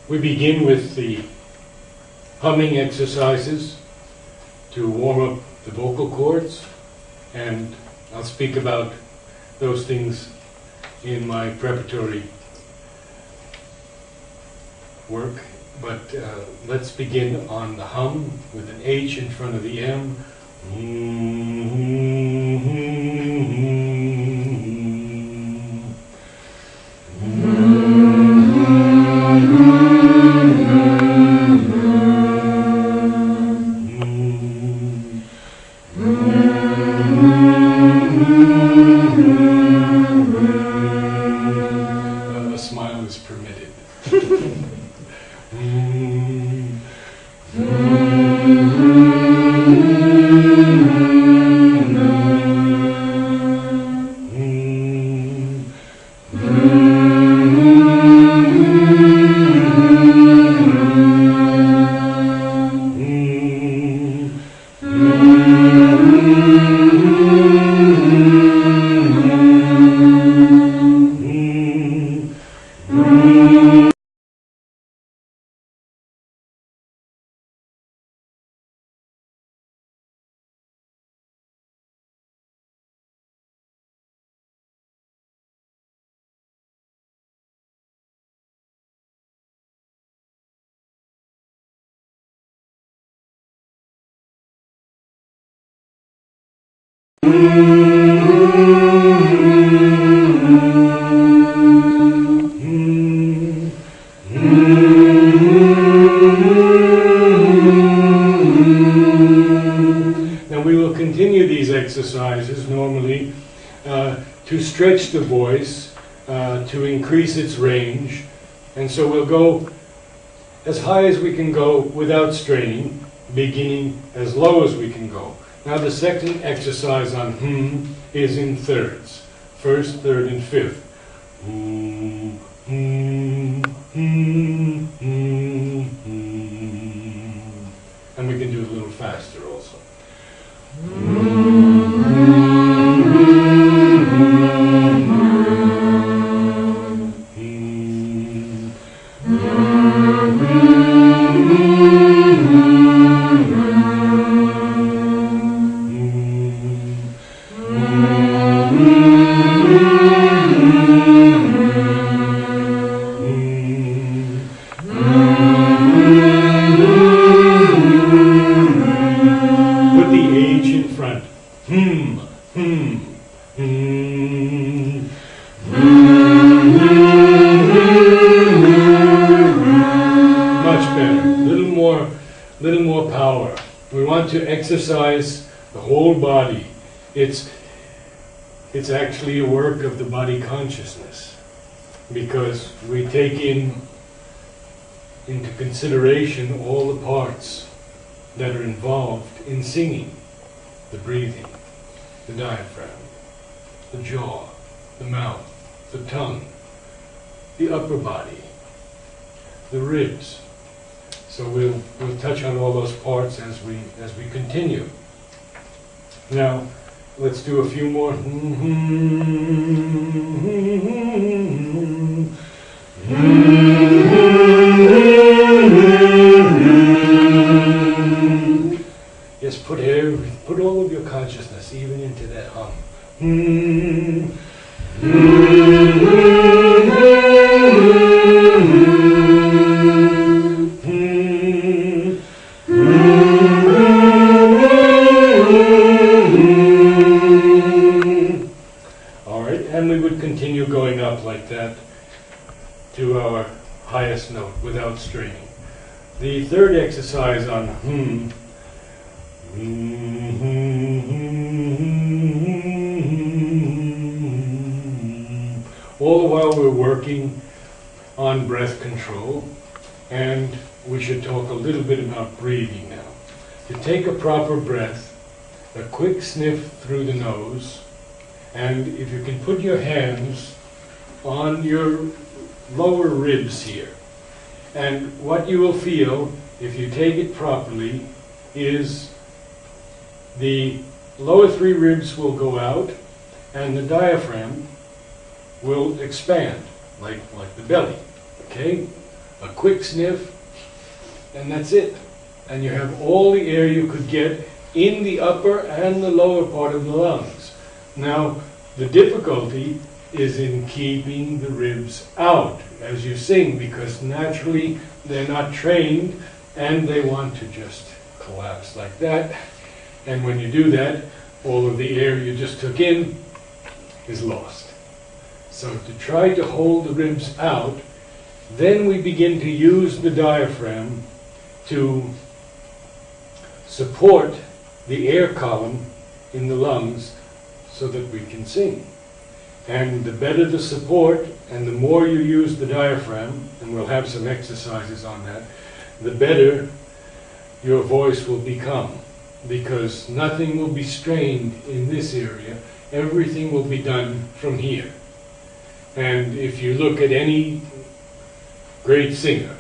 We begin with the humming exercises to warm up the vocal cords, and I'll speak about those things in my preparatory work. But let's begin on the hum with an H in front of the M. A smile is permitted. Now we will continue these exercises normally to stretch the voice, to increase its range, and so we'll go as high as we can go without straining, beginning as low as we can go. Now the second exercise on is in thirds, first, third, and fifth. And we can do it a little faster also. Little more power. We want to exercise the whole body. It's actually a work of the body consciousness, because we take into consideration all the parts that are involved in singing: the breathing, the diaphragm, the jaw, the mouth, the tongue, the upper body, the ribs. So we'll touch on all those parts as we continue. Now, let's do a few more. Yes, put all of your consciousness even into that hum. And we would continue going up like that to our highest note without straining. The third exercise on all the while we're working on breath control, and we should talk a little bit about breathing now. To take a proper breath, a quick sniff through the nose, and if you can put your hands on your lower ribs here. And what you will feel, if you take it properly, is the lower three ribs will go out and the diaphragm will expand, like the belly, okay? a quick sniff, and that's it. And you have all the air you could get in the upper and the lower part of the lungs. Now, the difficulty is in keeping the ribs out as you sing, because naturally they're not trained and they want to just collapse like that. And when you do that, all of the air you just took in is lost. So to try to hold the ribs out, then we begin to use the diaphragm to support the air column in the lungs so that we can sing. And the better the support and the more you use the diaphragm, and we'll have some exercises on that, the better your voice will become, because nothing will be strained in this area. Everything will be done from here. And if you look at any great singer,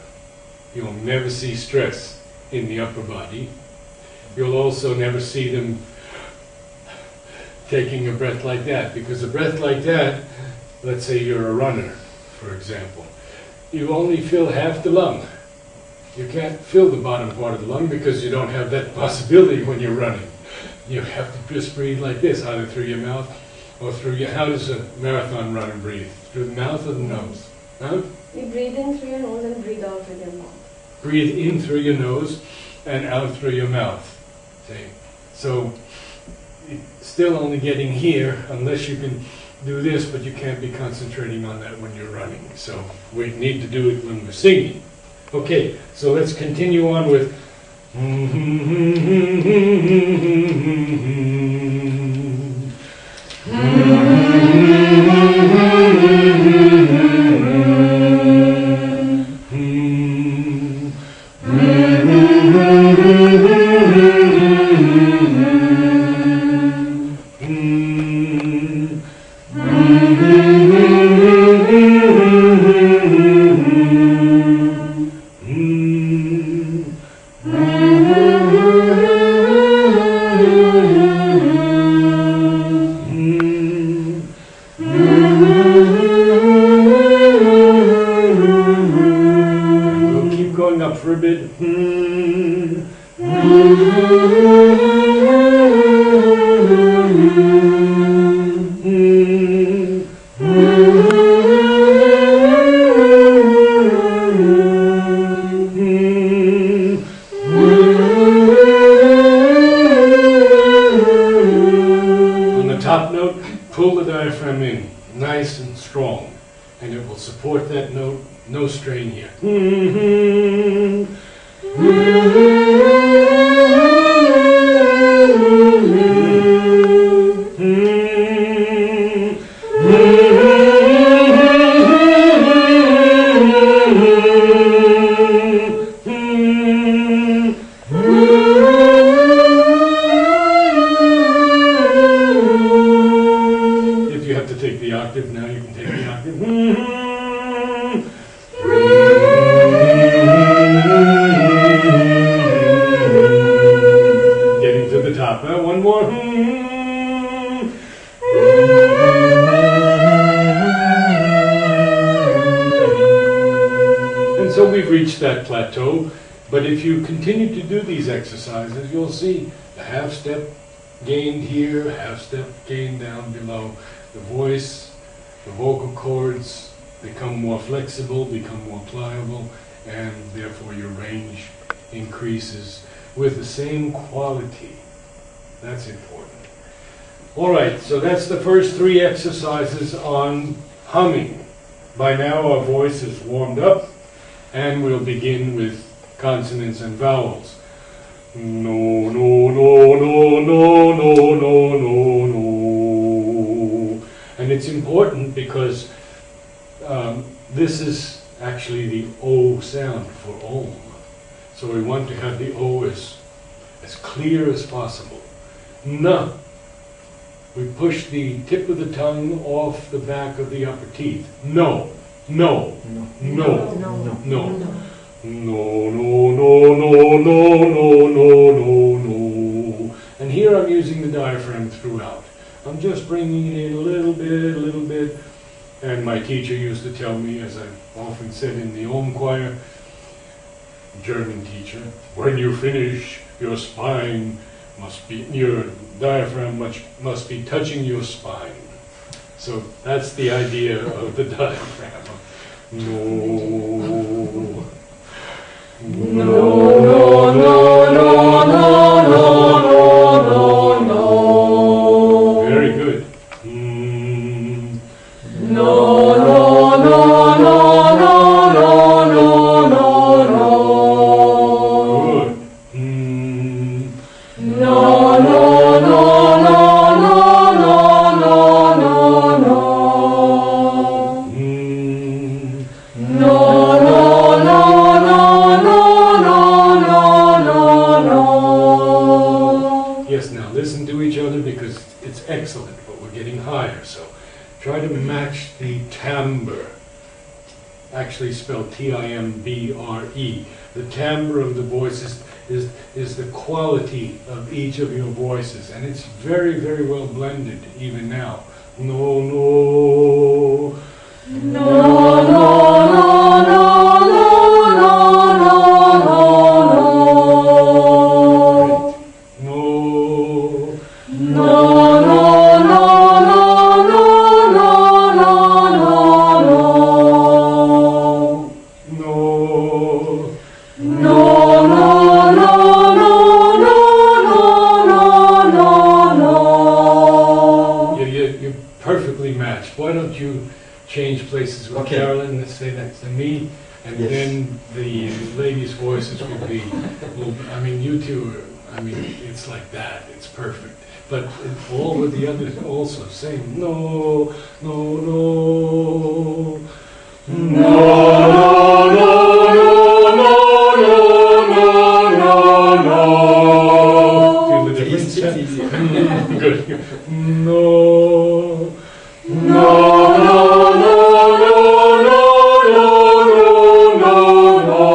you'll never see stress in the upper body. You'll also never see them taking a breath like that, because a breath like that, let's say you're a runner, for example, you only fill half the lung. You can't fill the bottom part of the lung because you don't have that possibility when you're running. You have to just breathe like this, either through your mouth or through your... How does a marathon runner breathe? Through the mouth or the nose? Huh? You breathe in through your nose and breathe out with your mouth. Breathe in through your nose and out through your mouth. See? So, it's still only getting here unless you can do this, but you can't be concentrating on that when you're running. So, we need to do it when we're singing. Okay, so let's continue on with... support that note, no strain here. If you have to take the octave now, you can take the octave. Getting to the top. One more. And so we've reached that plateau. But if you continue to do these exercises, you'll see the half step gained here, half step gained down below. The voice, the vocal cords become more flexible, become more pliable, and therefore your range increases with the same quality. That's important. All right, so that's the first three exercises on humming. By now our voice is warmed up, and we'll begin with consonants and vowels. No, no, no, no, no, no, no, no, no. And it's important because this is actually the O sound for Om. So we want to have the O as clear as possible. Na. We push the tip of the tongue off the back of the upper teeth. No, no, no, no, no, no. No, no, no, no, no, no, no, no, no. And here I'm using the diaphragm throughout. I'm just bringing it in a little bit. And my teacher used to tell me, as I've often said in the Om choir, German teacher. When you finish, your spine must be, your diaphragm must be touching your spine. So that's the idea of the diaphragm. No. No, no, no, no, no, no, no, no. Very good. No, no, no, no, no, no, no, no, no. Good. No, no, no, no, no, no, no, no, no. No, no, no, no, no, no, no, no. Yes, now listen to each other because it's excellent, but we're getting higher, so try to match the timbre. Actually spelled T-I-M-B-R-E. The timbre of the voices is the quality of each of your voices, and it's very, very well blended even now. No, no. No, no, no, no, no, no, no, no. No. No, no, no, no, no, no, no, no. No. No, no, no, no, no, no, no. You're perfectly matched. Why don't you change places with Carolyn and say that to me, and then the ladies' voices would be, I mean, you two are, I mean, it's like that, it's perfect. But all of the others also saying, no, no, no, no, no, no, no, no. Feel the difference? Good. No, no, no, no, no, no, no, no, no, no.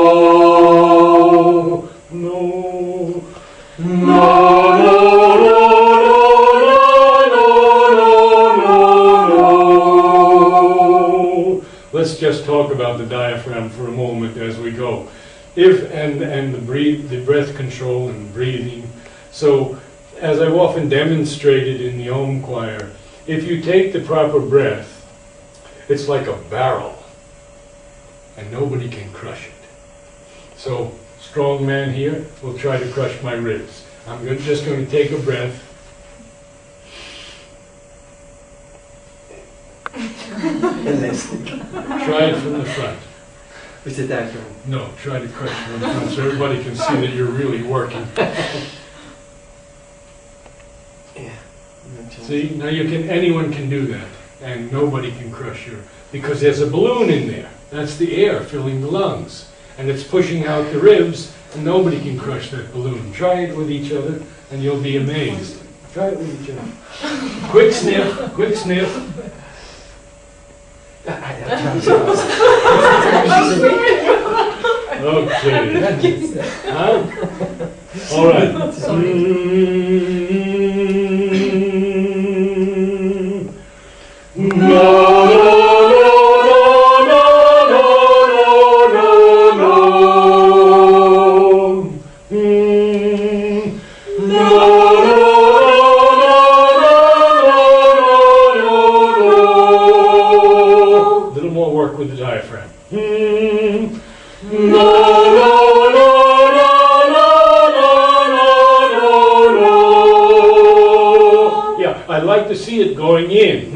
Let's just talk about the diaphragm for a moment as we go. And the breath control and breathing. So, as I've often demonstrated in the Om choir, if you take the proper breath, it's like a barrel, and nobody can crush it. So, strong man here will try to crush my ribs. I'm just going to take a breath. Try it from the front. With the diaphragm? No, try to crush it from the front so everybody can see that you're really working. Yeah. See, now anyone can do that, and nobody can crush your, because there's a balloon in there. That's the air filling the lungs, and it's pushing out the ribs, and nobody can crush that balloon. Try it with each other, and you'll be amazed. Try it with each other. Quick sniff, quick sniff. Okay. Huh? All right. With the diaphragm. Yeah, I like to see it going in.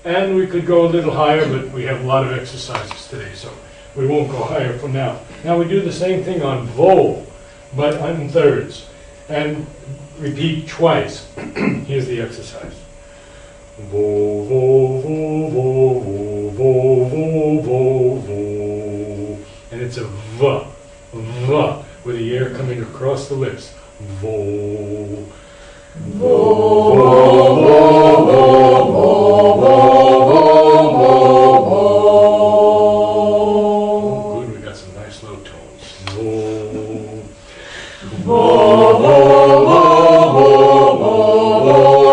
And we could go a little higher, but we have a lot of exercises today, so we won't go higher for now. Now we do the same thing on Vo, but in thirds, and repeat twice. Here's the exercise. Vo, vo, vo, vo, vo, vo, vo, vo, vo. And it's a V, V, with the air coming across the lips. Vo. Vo, vo, vo, vo, vo, vo, vo, vo. Good, we got some nice low tones. Vo. Vo, vo, vo, vo, vo, vo.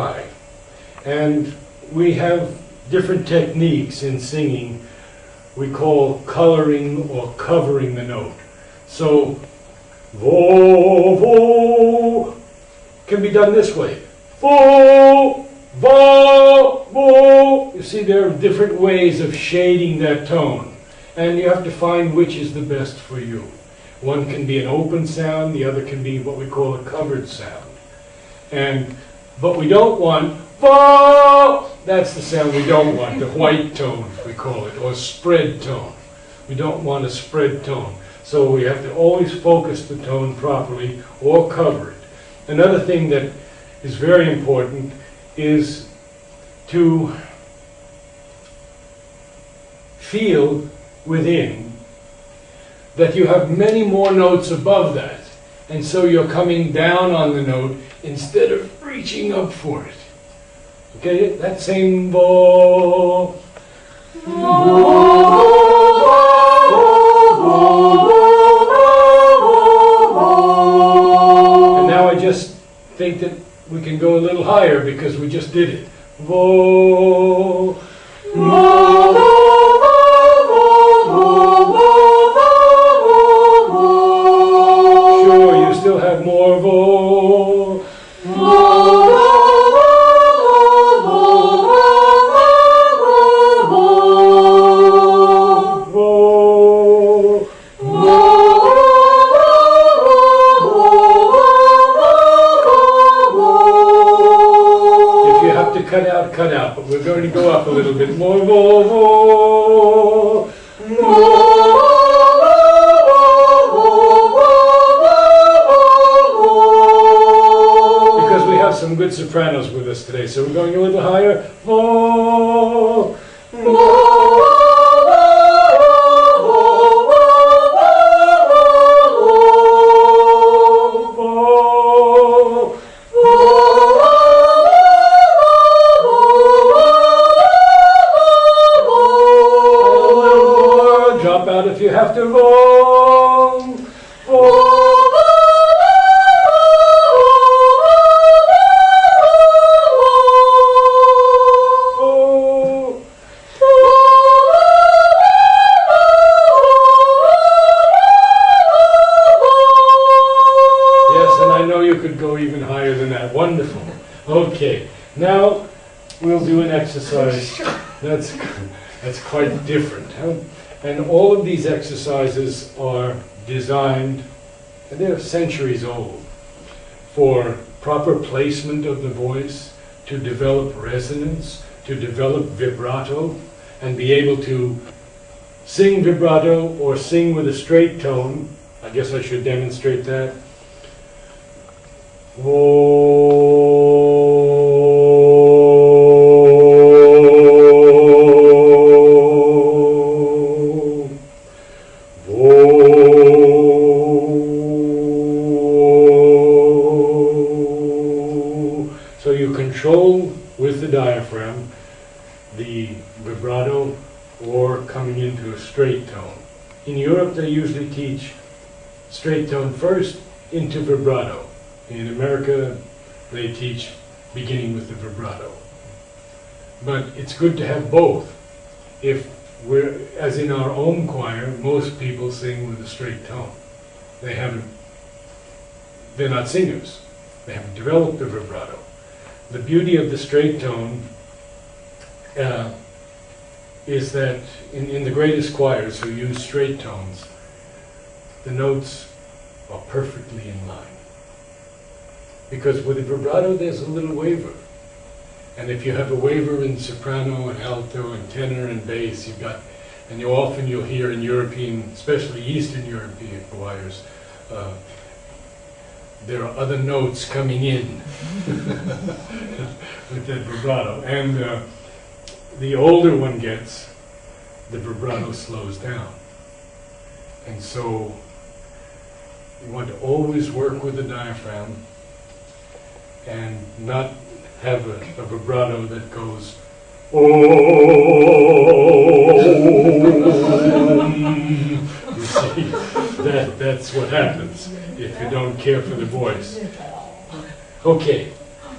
high. And we have different techniques in singing we call coloring or covering the note. So, vo, vo, can be done this way. Vo, va, vo. You see, there are different ways of shading that tone. And you have to find which is the best for you. One can be an open sound, the other can be what we call a covered sound. But we don't want va. That's the sound we don't want, the white tone, we call it, or spread tone. We don't want a spread tone. So we have to always focus the tone properly or cover it. Another thing that is very important is to feel within that you have many more notes above that. And so you're coming down on the note instead of reaching up for it. Okay, that same vo. And now I just think that we can go a little higher because we just did it. Vo. Sure, you still have more vo. Cut out, but we're going to go up a little bit more. Vo, vo, because we have some good sopranos with us today, so we're going a little higher. Vo, if you have to vo, yes, and I know you could go even higher than that. Wonderful. Okay, now we'll do an exercise that's quite different. Huh? And all of these exercises are designed, and they're centuries old, for proper placement of the voice, to develop resonance, to develop vibrato, and be able to sing vibrato or sing with a straight tone. I guess I should demonstrate that. So you control with the diaphragm the vibrato or coming into a straight tone. In Europe they usually teach straight tone first into vibrato. In America they teach beginning with the vibrato. But it's good to have both. If we're, as in our own choir, most people sing with a straight tone. They're not singers. They haven't developed the vibrato. The beauty of the straight tone is that in the greatest choirs who use straight tones, the notes are perfectly in line. Because with the vibrato there's a little waver. And if you have a waver in soprano and alto and tenor and bass, you'll hear in European, especially Eastern European choirs, there are other notes coming in with that vibrato. And the older one gets, the vibrato slows down. And so you want to always work with the diaphragm and not have a vibrato that goes, oh. You see, that's what happens if you don't care for the voice. Okay,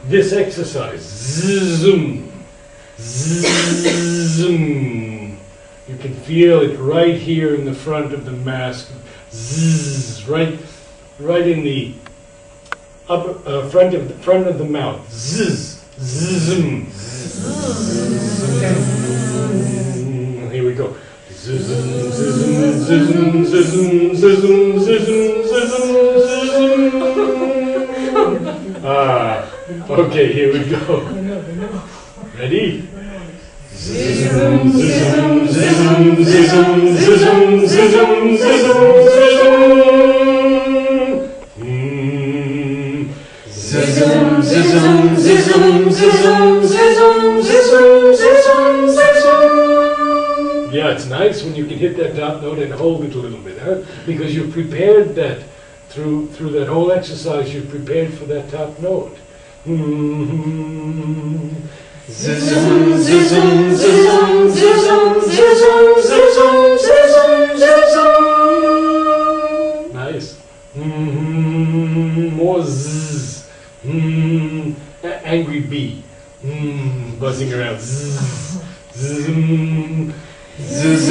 this exercise, zoom, zoom, you can feel it right here in the front of the mask, zzz, right in the upper, front of the mouth, zzz, zoom. Here we go. Okay, here we go. Ready? Yeah, it's nice when you can hit that top note and hold it a little bit, huh? Because you've prepared that through that whole exercise. You've prepared for that top note. Nice. More zzz. Angry bee. Buzzing around. Zzz. Zzz.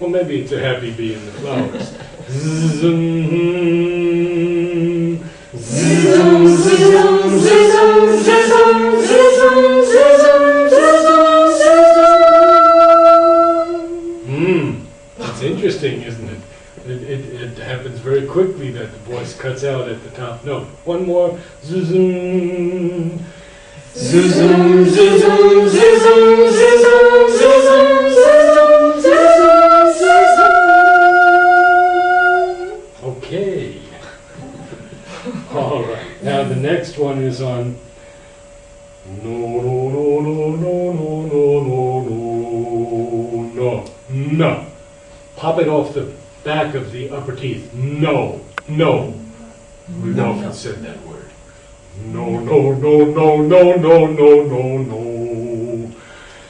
Well, maybe it's a happy bee in the flowers. That's interesting, isn't it? It happens very quickly that the voice cuts out at the top note. One more. Zuzum. Zuzum, zuzum, zuzum, zuzum, zuzum, zuzum, zuzum, zuzum. Okay. All right. Now the next one is on no, no, no, no, no, no, no, no, no, no. Pop it off the back of the upper teeth. No, no. We've often said that word. No, no, no, no, no, no, no, no, no.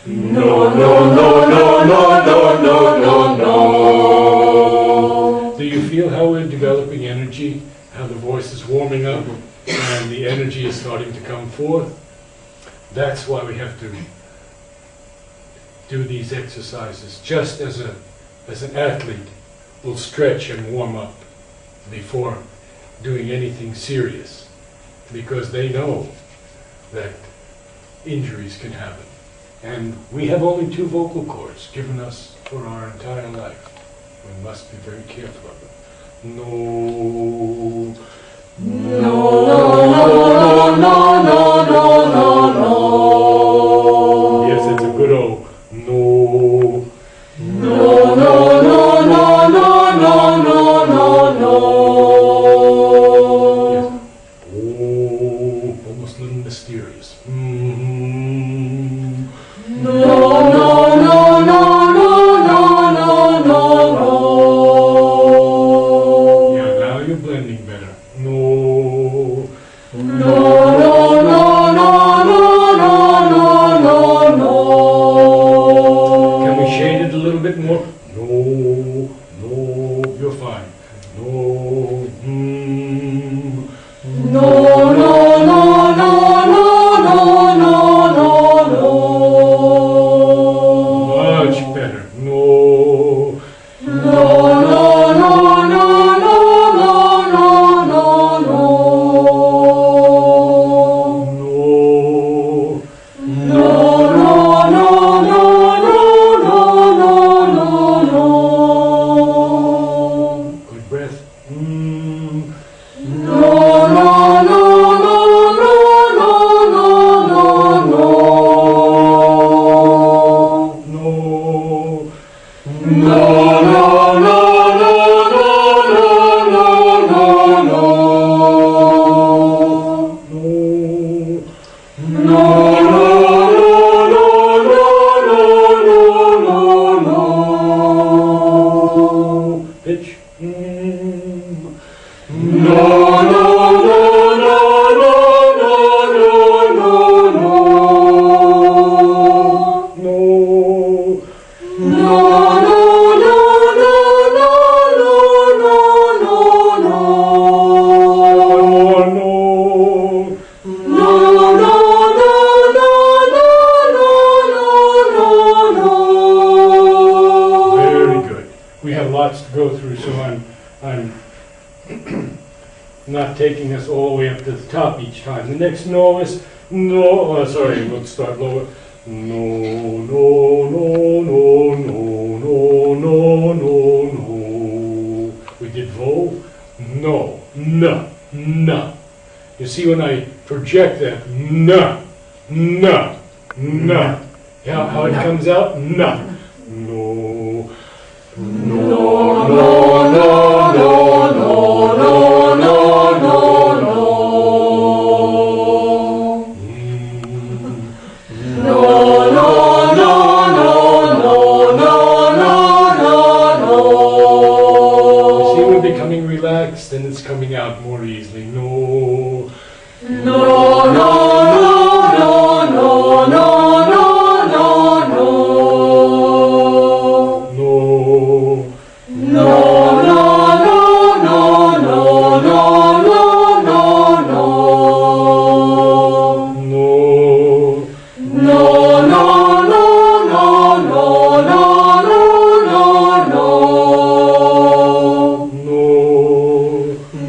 No, no, no, no, no, no, no, no. Do you feel how we're developing energy? How the voice is warming up and the energy is starting to come forth? That's why we have to do these exercises, just as an athlete will stretch and warm up before doing anything serious, because they know that injuries can happen. And we have only 2 vocal cords given us for our entire life. We must be very careful of them. No, no, no, no, no, no, no, no, no. Yes, it's a good O. No. No, no, no, no, no, no, no, no, no. Yes. Oh, almost a little mysterious. No, no, no, no, no, no, no, no, no. Yeah, now you're blending better. No. No, no, no, no, no, no, no, no. Can we shade it a little bit more? No, no, you're fine. No, no, no, no, no, no, no, no, no, no. Much better. No, no, no, no, no, no, no, no, no, no. No, no, no, no, no, no, no, no, no. Good breath. No, no, no, no, no, no, no, no, no. No. No, no, no, no, no, no, no, no, no. No, no, no, no, no, no, no. Pitch. No, no, no, no, no, no, no, no, no. No, no, no, no, through, so I'm not taking us all the way up to the top each time. The next no is no. Sorry, let's start lower. No, no, no, no, no, no, no, no, no. We did vo. No, no, no. You see when I project that, no, no, no. Yeah, how it comes out? No. No. No, no, no, no, no, no, no, no, no. No, no, no, no, no, no, no, no, no. You see we're becoming relaxed and it's coming out more easily. No. No, no, no, no, no, no, no, no, no. No. No, no, no, no, no, no, no, no, no. No. No, no, no, no, no, no, no, no, no. No.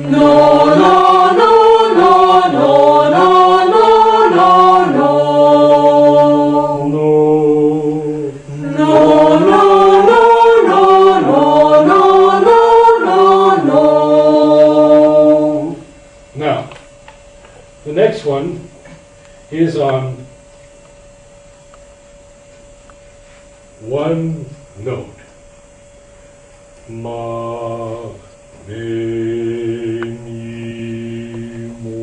No, no, no, no, no, no, no, no, no. No. No, no, no, no, no, no, no, no, no. Now, the next one is on one note. Ma, me, mi, mo,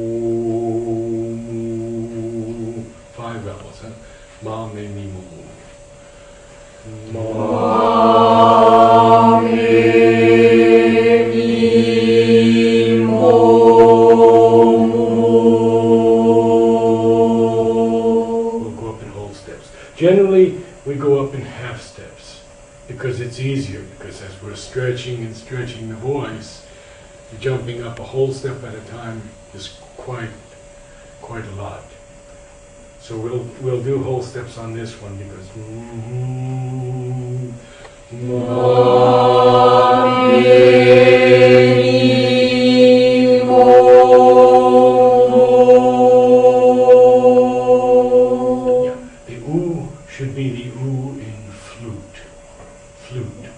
mu. 5 vowels, huh? Ma, me, mi, mo, mu. Ma, me, mi, mo, mu. We'll go up in whole steps. Generally, we go up in half steps because it's easier, because as we're stretching and stretching the voice, jumping up a whole step at a time is quite a lot. So we'll do whole steps on this one because yeah, the oo should be the oo in flute. Flute.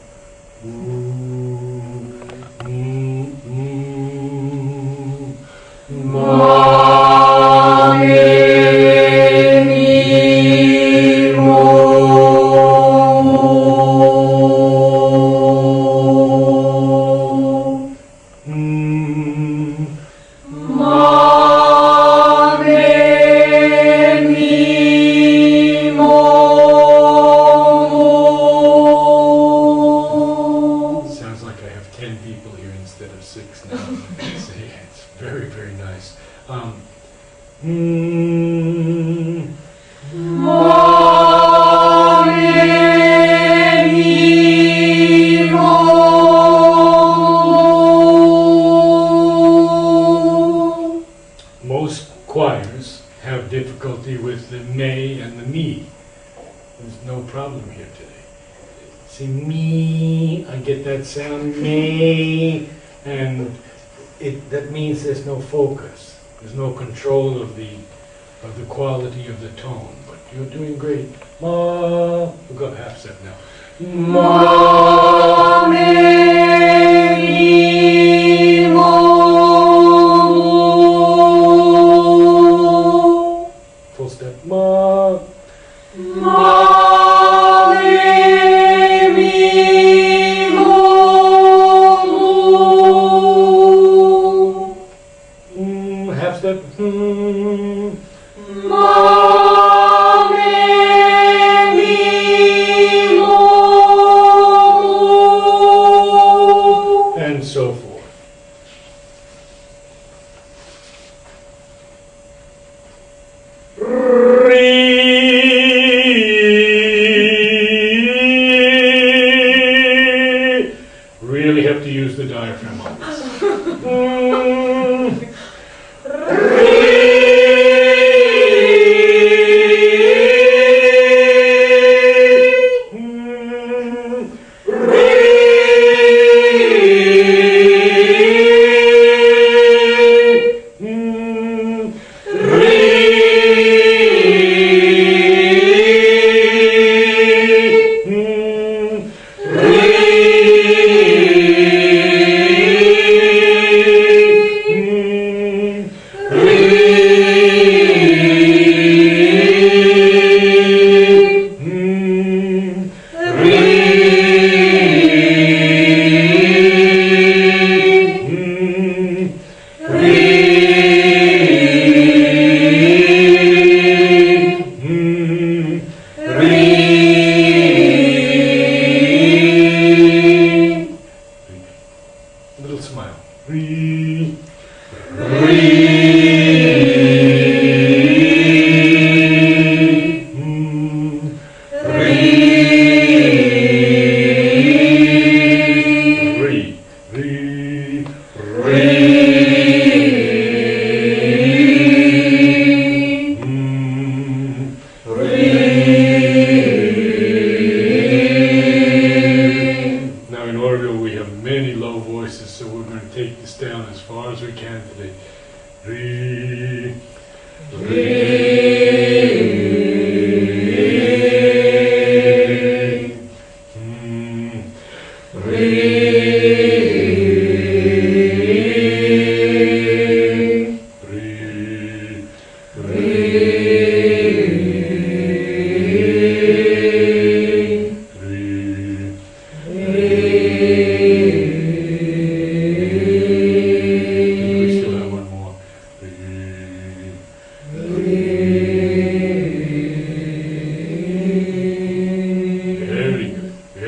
Sounds like I have 10 people here instead of 6 now. See, it's very, very nice. Most choirs have difficulty with the may and the me. There's no problem here today. See, me, I get that sound, me, and that means there's no focus. There's no control of the quality of the tone. But you're doing great. Ma, we'll go half step now. Ma, me, mi, mo, mu. Full step. Ma, ma, me, mi, mo, mu. Half step. Ma, me, mi, mo, mu. And so forth. Really have to use the diaphragm on this. Little smile. Re. Now in order we have many low voices, so we're going to take this down as far as we can today. Re.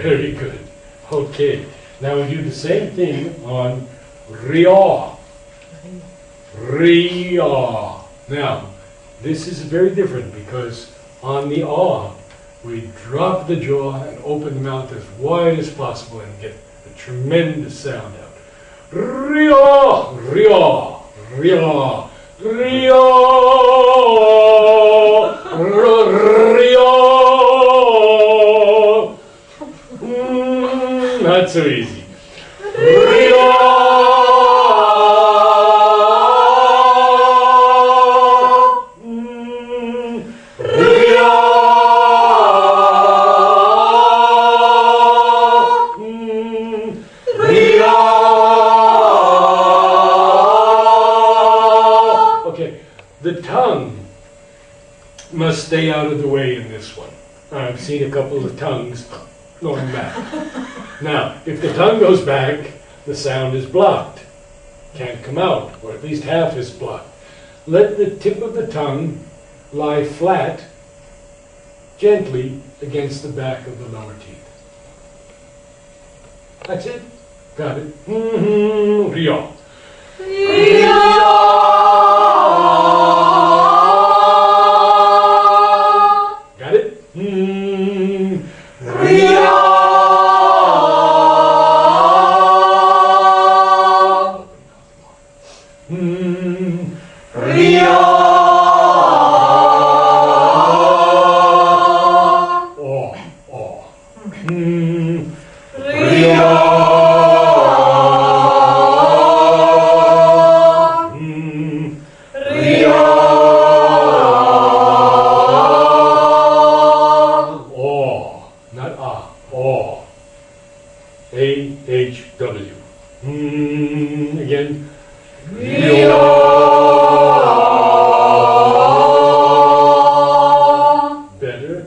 Very good. Okay. Now we do the same thing on Ria. Ria. Now, this is very different because on the ah, we drop the jaw and open the mouth as wide as possible and get a tremendous sound out. Ria, Ria, Ria, Ria, Ria. Not so easy. Ria. The tongue must stay out of the way in this one. I've seen a couple of tongues going back. Now, if the tongue goes back, the sound is blocked. Can't come out, or at least half is blocked. Let the tip of the tongue lie flat, gently against the back of the lower teeth. That's it. Got it. Ria. Got it? A-H-W. Again. Better.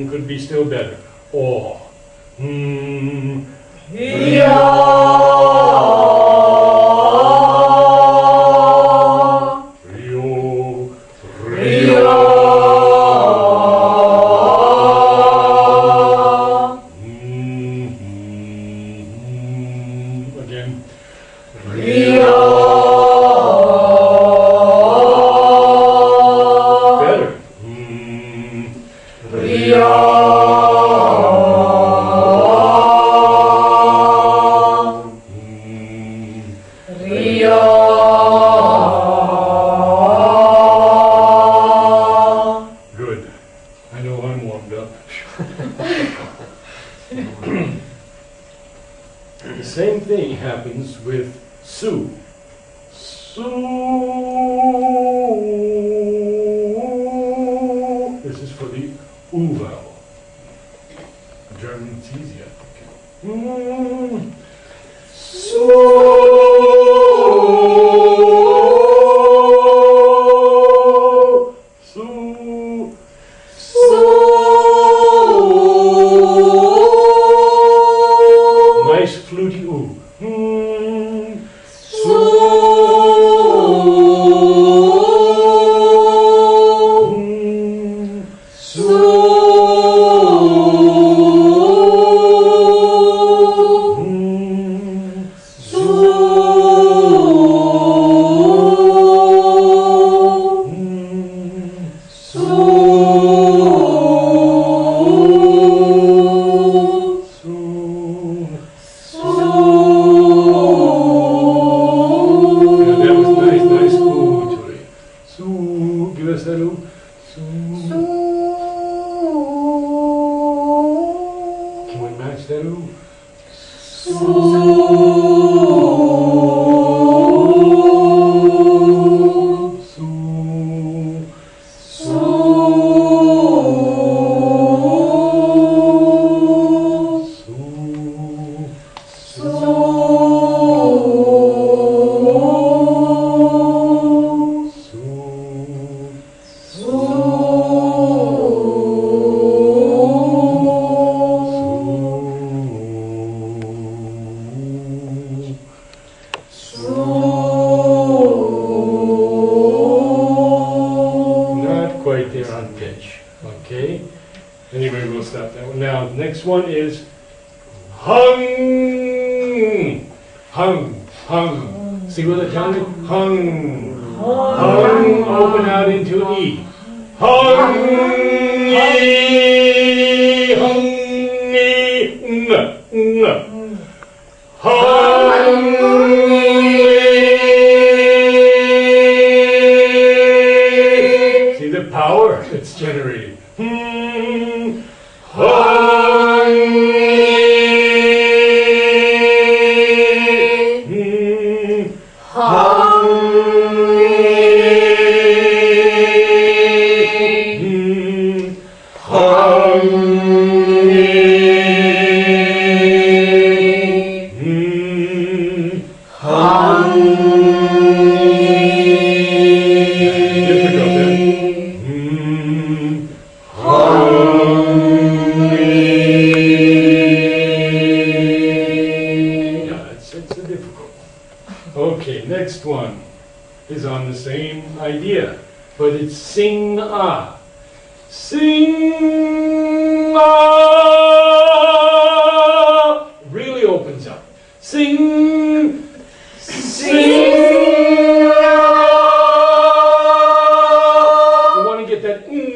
Could be still better. Aw. Again. Better. Good. I know I'm warmed up. The same thing happens with su. Su. This is for the oo vowel. German, it's easier. Su. Nice fluty oo. Hung, hung. See where the tongue is? Hung. Hung, open out into E. Hung, E, hung, E, ng, ng. Hung, E. See the power it's generating. Hung, E. Okay, next one is on the same idea, but it's sing ah. Sing ah really opens up. Sing, sing ah. You want to get that mm.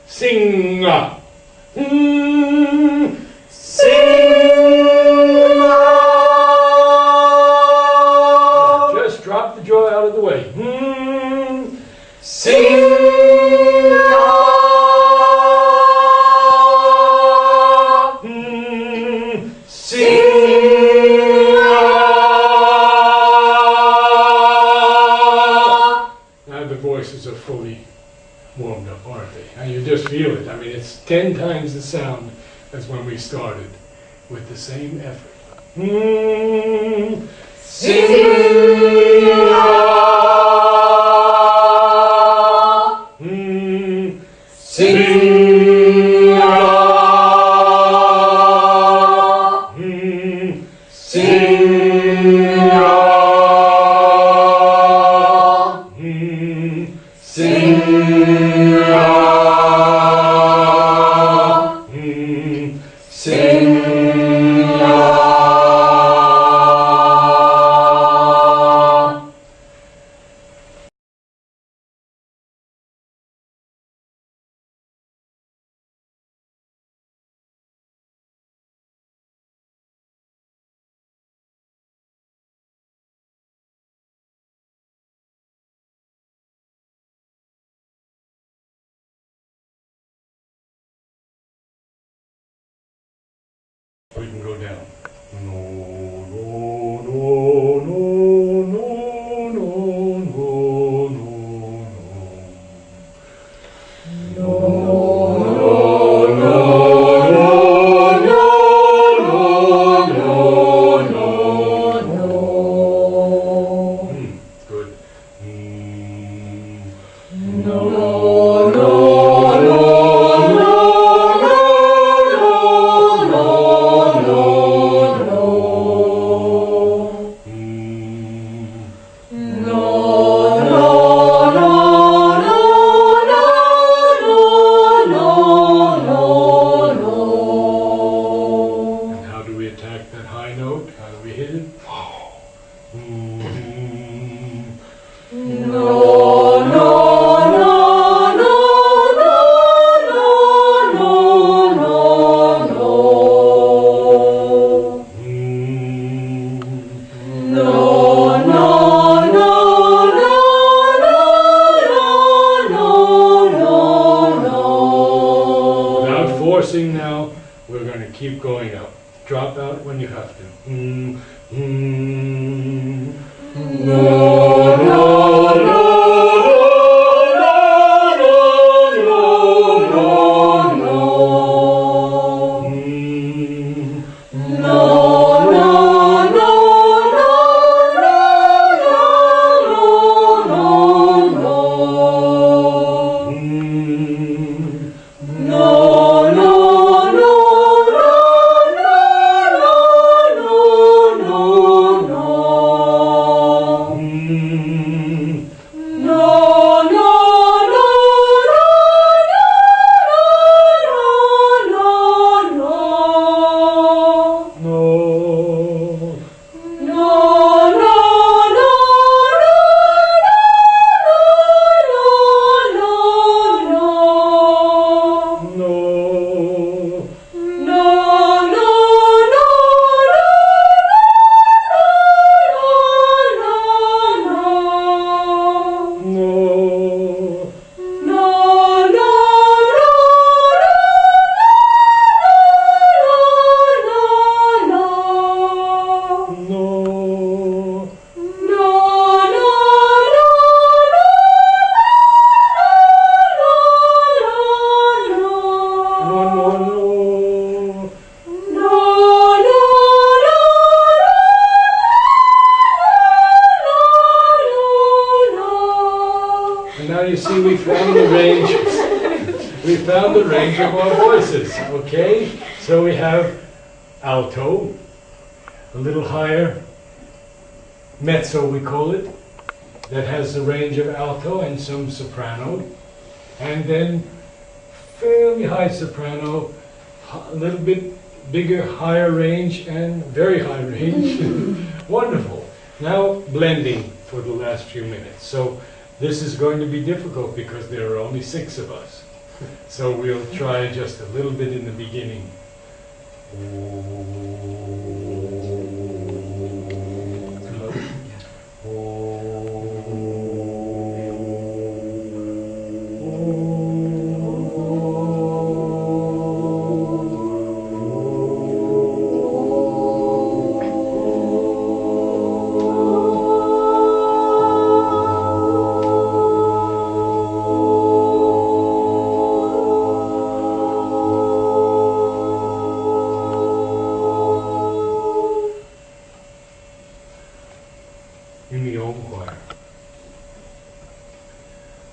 Sing ah. Sing ah. Just drop the jaw out of the way. Sing ah. Sing ah. Now the voices are fully warmed up, aren't they? And you just feel it. I mean, it's 10 times the sound as when we started with the same effort. Sing ah. Sing ah. Sing ah. Sing we can go down. No, no, no, no, no, no, no, no, no. No, no, no, no, no, no. Good. No, no, no. Forcing now, we're going to keep going up. Drop out when you have to. No, no, no. No, no, no. range of our voices, okay? So we have alto, a little higher, mezzo we call it, that has the range of alto and some soprano, and then fairly high soprano, a little bit bigger, higher range, and very high range. Wonderful. Now blending for the last few minutes. So this is going to be difficult because there are only 6 of us. So we'll try just a little bit in the beginning. In the Om choir,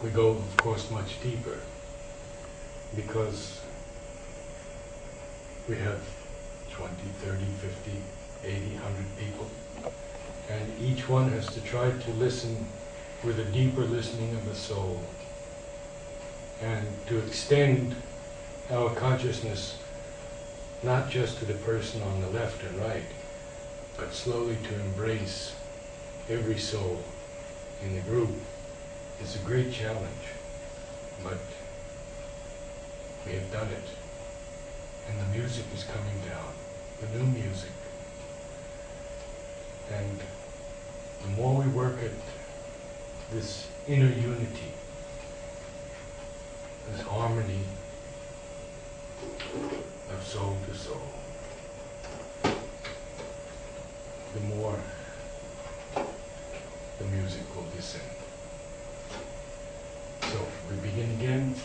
we go, of course, much deeper because we have 20, 30, 50, 80, 100 people, and each one has to try to listen with a deeper listening of the soul and to extend our consciousness not just to the person on the left and right, but slowly to embrace every soul in the group. It's a great challenge, but we have done it. And the music is coming down, the new music. And the more we work at this inner unity, this harmony of soul to soul, the more the music will descend. So we begin again.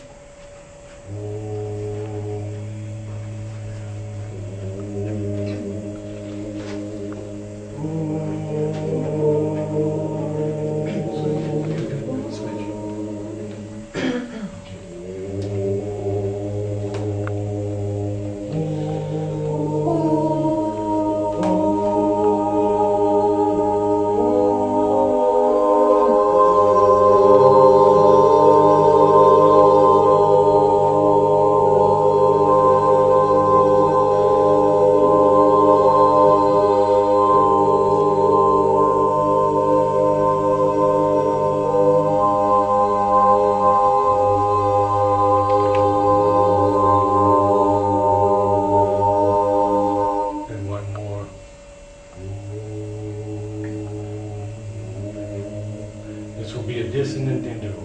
This will be a dissonant interval.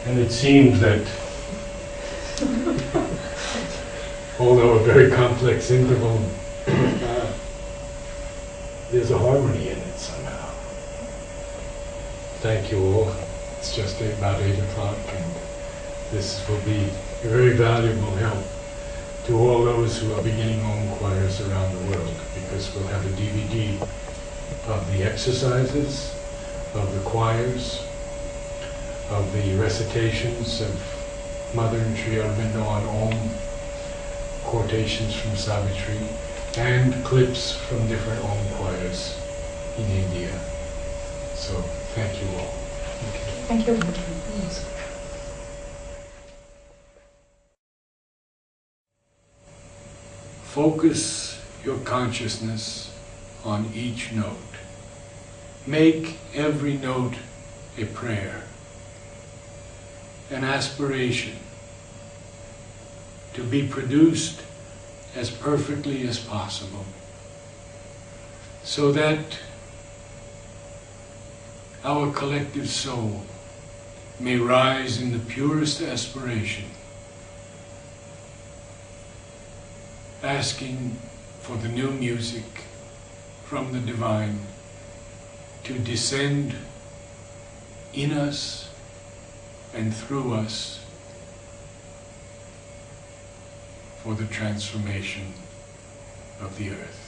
And it seems that, although a very complex interval, there's a harmony in it somehow. Thank you all. It's just about 8 o'clock, and this will be a very valuable help to all those who are beginning Om choirs around the world, because we'll have a DVD of the exercises, of the choirs, of the recitations of Mother and Sri Aurobindo on Om, quotations from Savitri, and clips from different Om choirs in India. So, thank you all. Thank you. Focus your consciousness on each note. Make every note a prayer, an aspiration to be produced as perfectly as possible, so that our collective soul may rise in the purest aspiration, asking for the new music from the divine to descend in us and through us for the transformation of the earth.